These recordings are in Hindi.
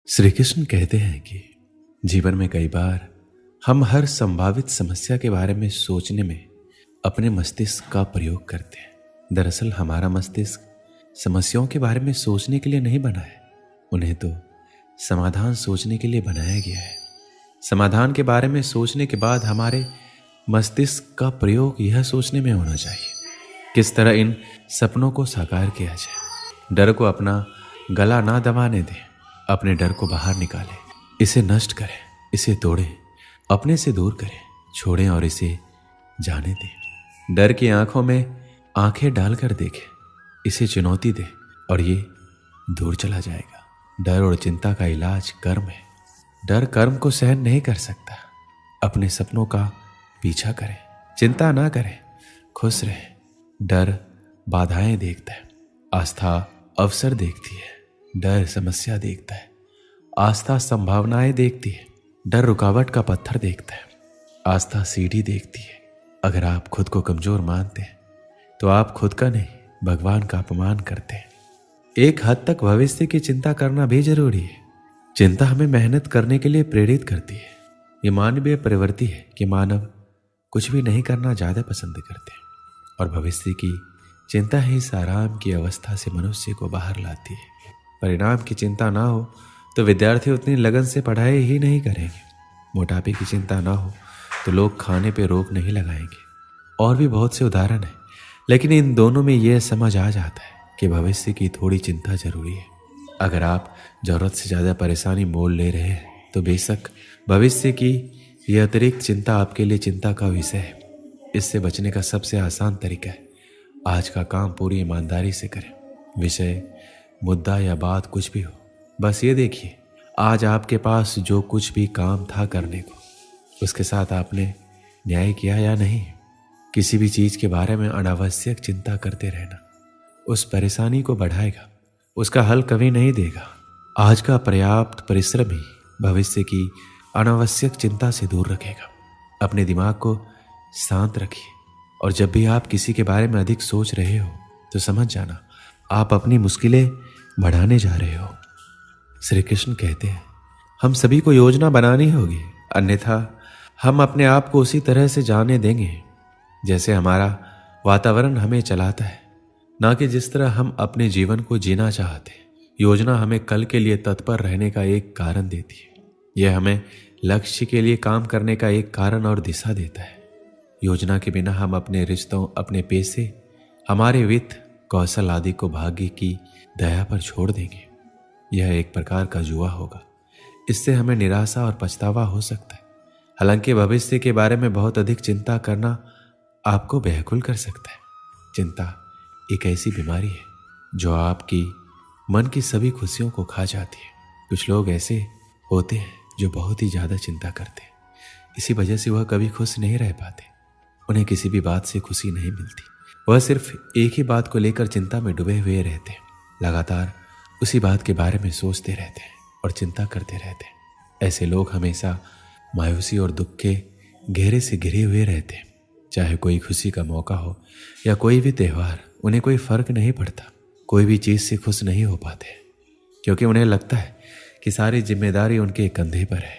श्री कृष्ण कहते हैं कि जीवन में कई बार हम हर संभावित समस्या के बारे में सोचने में अपने मस्तिष्क का प्रयोग करते हैं। दरअसल हमारा मस्तिष्क समस्याओं के बारे में सोचने के लिए नहीं बना है, उन्हें तो समाधान सोचने के लिए बनाया गया है। समाधान के बारे में सोचने के बाद हमारे मस्तिष्क का प्रयोग यह सोचने में होना चाहिए किस तरह इन सपनों को साकार किया जाए। डर को अपना गला ना दबाने दें, अपने डर को बाहर निकालें, इसे नष्ट करें, इसे तोड़ें, अपने से दूर करें, छोड़ें और इसे जाने दें। डर की आंखों में आंखें डालकर देखें, इसे चुनौती दें और ये दूर चला जाएगा। डर और चिंता का इलाज कर्म है। डर कर्म को सहन नहीं कर सकता। अपने सपनों का पीछा करें, चिंता ना करें, खुश रहें। डर बाधाएं देखता है, आस्था अवसर देखती है। डर समस्या देखता है, आस्था संभावनाएं देखती है। डर रुकावट का पत्थर देखता है, आस्था सीढ़ी देखती है। अगर आप खुद को कमजोर मानते हैं तो आप खुद का नहीं भगवान का अपमान करते हैं। एक हद तक भविष्य की चिंता करना भी जरूरी है। चिंता हमें मेहनत करने के लिए प्रेरित करती है। ये मानवीय प्रवृत्ति है कि मानव कुछ भी नहीं करना ज्यादा पसंद करते हैं और भविष्य की चिंता ही इस आराम की अवस्था से मनुष्य को बाहर लाती है। परिणाम की चिंता ना हो तो विद्यार्थी उतनी लगन से पढ़ाई ही नहीं करेंगे। मोटापे की चिंता ना हो तो लोग खाने पे रोक नहीं लगाएंगे। और भी बहुत से उदाहरण हैं, लेकिन इन दोनों में यह समझ आ जाता है कि भविष्य की थोड़ी चिंता जरूरी है। अगर आप जरूरत से ज़्यादा परेशानी मोल ले रहे हैं तो बेशक भविष्य की यह अतिरिक्त चिंता आपके लिए चिंता का विषय है। इससे बचने का सबसे आसान तरीका है आज का काम पूरी ईमानदारी से करें। विषय, मुद्दा या बात कुछ भी हो, बस ये देखिए आज आपके पास जो कुछ भी काम था करने को, उसके साथ आपने न्याय किया या नहीं। किसी भी चीज़ के बारे में अनावश्यक चिंता करते रहना उस परेशानी को बढ़ाएगा, उसका हल कभी नहीं देगा। आज का पर्याप्त परिश्रम ही भविष्य की अनावश्यक चिंता से दूर रखेगा। अपने दिमाग को शांत रखिए और जब भी आप किसी के बारे में अधिक सोच रहे हो तो समझ जाना आप अपनी मुश्किलें बढ़ाने जा रहे हो। श्री कृष्ण कहते हैं हम सभी को योजना बनानी होगी, अन्यथा हम अपने आप को उसी तरह से जाने देंगे जैसे हमारा वातावरण हमें चलाता है, ना कि जिस तरह हम अपने जीवन को जीना चाहते हैं। योजना हमें कल के लिए तत्पर रहने का एक कारण देती है। यह हमें लक्ष्य के लिए काम करने का एक कारण और दिशा देता है। योजना के बिना हम अपने रिश्तों, अपने पैसे, हमारे वित्त, कौशल आदि को भाग्य की दया पर छोड़ देंगे। यह एक प्रकार का जुआ होगा। इससे हमें निराशा और पछतावा हो सकता है। हालांकि भविष्य के बारे में बहुत अधिक चिंता करना आपको व्याकुल कर सकता है। चिंता एक ऐसी बीमारी है जो आपकी मन की सभी खुशियों को खा जाती है। कुछ लोग ऐसे होते हैं जो बहुत ही ज्यादा चिंता करते हैं, इसी वजह से वह कभी खुश नहीं रह पाते। उन्हें किसी भी बात से खुशी नहीं मिलती। वह सिर्फ एक ही बात को लेकर चिंता में डूबे हुए रहते हैं, लगातार उसी बात के बारे में सोचते रहते हैं और चिंता करते रहते हैं। ऐसे लोग हमेशा मायूसी और दुख के घेरे से घिरे हुए रहते हैं। चाहे कोई खुशी का मौका हो या कोई भी त्यौहार, उन्हें कोई फर्क नहीं पड़ता। कोई भी चीज़ से खुश नहीं हो पाते क्योंकि उन्हें लगता है कि सारी जिम्मेदारी उनके कंधे पर है।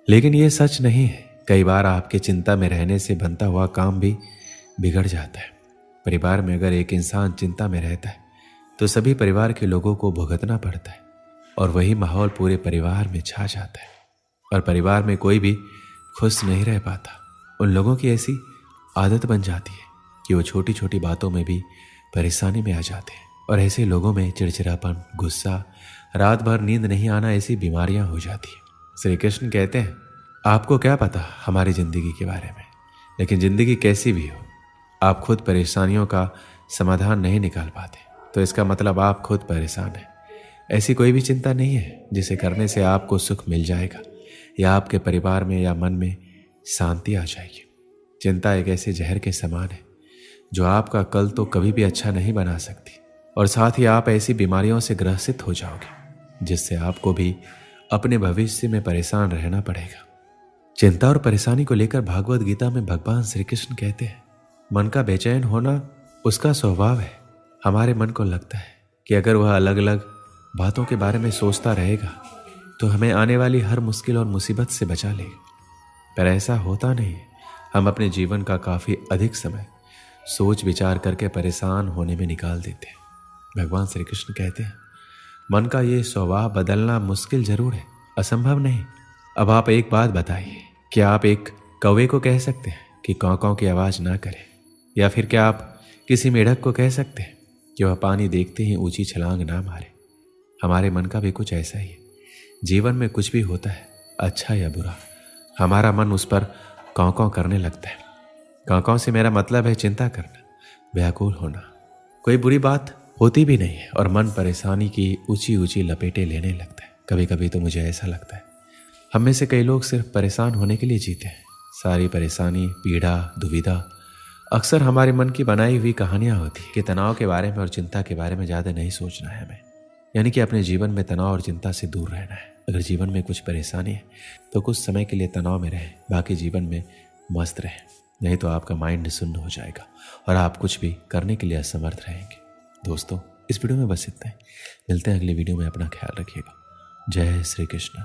लेकिन ये सच नहीं है। कई बार आपके चिंता में रहने से बनता हुआ काम भी बिगड़ जाता है। परिवार में अगर एक इंसान चिंता में रहता है तो सभी परिवार के लोगों को भुगतना पड़ता है और वही माहौल पूरे परिवार में छा जाता है और परिवार में कोई भी खुश नहीं रह पाता। उन लोगों की ऐसी आदत बन जाती है कि वो छोटी छोटी बातों में भी परेशानी में आ जाते हैं और ऐसे लोगों में चिड़चिड़ापन, गुस्सा, रात भर नींद नहीं आना, ऐसी बीमारियां हो जाती है। श्री कृष्ण कहते हैं आपको क्या पता हमारी जिंदगी के बारे में, लेकिन जिंदगी कैसी भी हो आप खुद परेशानियों का समाधान नहीं निकाल पाते तो इसका मतलब आप खुद परेशान हैं। ऐसी कोई भी चिंता नहीं है जिसे करने से आपको सुख मिल जाएगा या आपके परिवार में या मन में शांति आ जाएगी। चिंता एक ऐसे जहर के समान है जो आपका कल तो कभी भी अच्छा नहीं बना सकती और साथ ही आप ऐसी बीमारियों से ग्रसित हो जाओगे जिससे आपको भी अपने भविष्य में परेशान रहना पड़ेगा। चिंता और परेशानी को लेकर भागवत गीता में भगवान श्री कृष्ण कहते हैं मन का बेचैन होना उसका स्वभाव है। हमारे मन को लगता है कि अगर वह अलग अलग बातों के बारे में सोचता रहेगा तो हमें आने वाली हर मुश्किल और मुसीबत से बचा लेगा। पर ऐसा होता नहीं है। हम अपने जीवन का काफ़ी अधिक समय सोच विचार करके परेशान होने में निकाल देते हैं। भगवान श्री कृष्ण कहते हैं, मन का ये स्वभाव बदलना मुश्किल जरूर है, असंभव नहीं। अब आप एक बात बताइए, क्या आप एक कौवे को कह सकते हैं कि कौ कौ की आवाज़ ना करे? या फिर क्या आप किसी मेढक को कह सकते हैं कि वह पानी देखते ही ऊंची छलांग ना मारे? हमारे मन का भी कुछ ऐसा ही है। जीवन में कुछ भी होता है, अच्छा या बुरा, हमारा मन उस पर कौ कौ करने लगता है। कौ कौ से मेरा मतलब है चिंता करना, व्याकुल होना। कोई बुरी बात होती भी नहीं है और मन परेशानी की ऊंची ऊंची लपेटें लेने लगता है। कभी कभी तो मुझे ऐसा लगता है हम में से कई लोग सिर्फ परेशान होने के लिए जीते हैं। सारी परेशानी, पीड़ा, दुविधा अक्सर हमारे मन की बनाई हुई कहानियां होती है कि तनाव के बारे में और चिंता के बारे में ज़्यादा नहीं सोचना है हमें। यानी कि अपने जीवन में तनाव और चिंता से दूर रहना है। अगर जीवन में कुछ परेशानी है तो कुछ समय के लिए तनाव में रहें, बाकी जीवन में मस्त रहें। नहीं तो आपका माइंड शून्य हो जाएगा और आप कुछ भी करने के लिए असमर्थ रहेंगे। दोस्तों, इस वीडियो में बस इतना ही। मिलते हैं अगली वीडियो में। अपना ख्याल रखिएगा। जय श्री कृष्ण।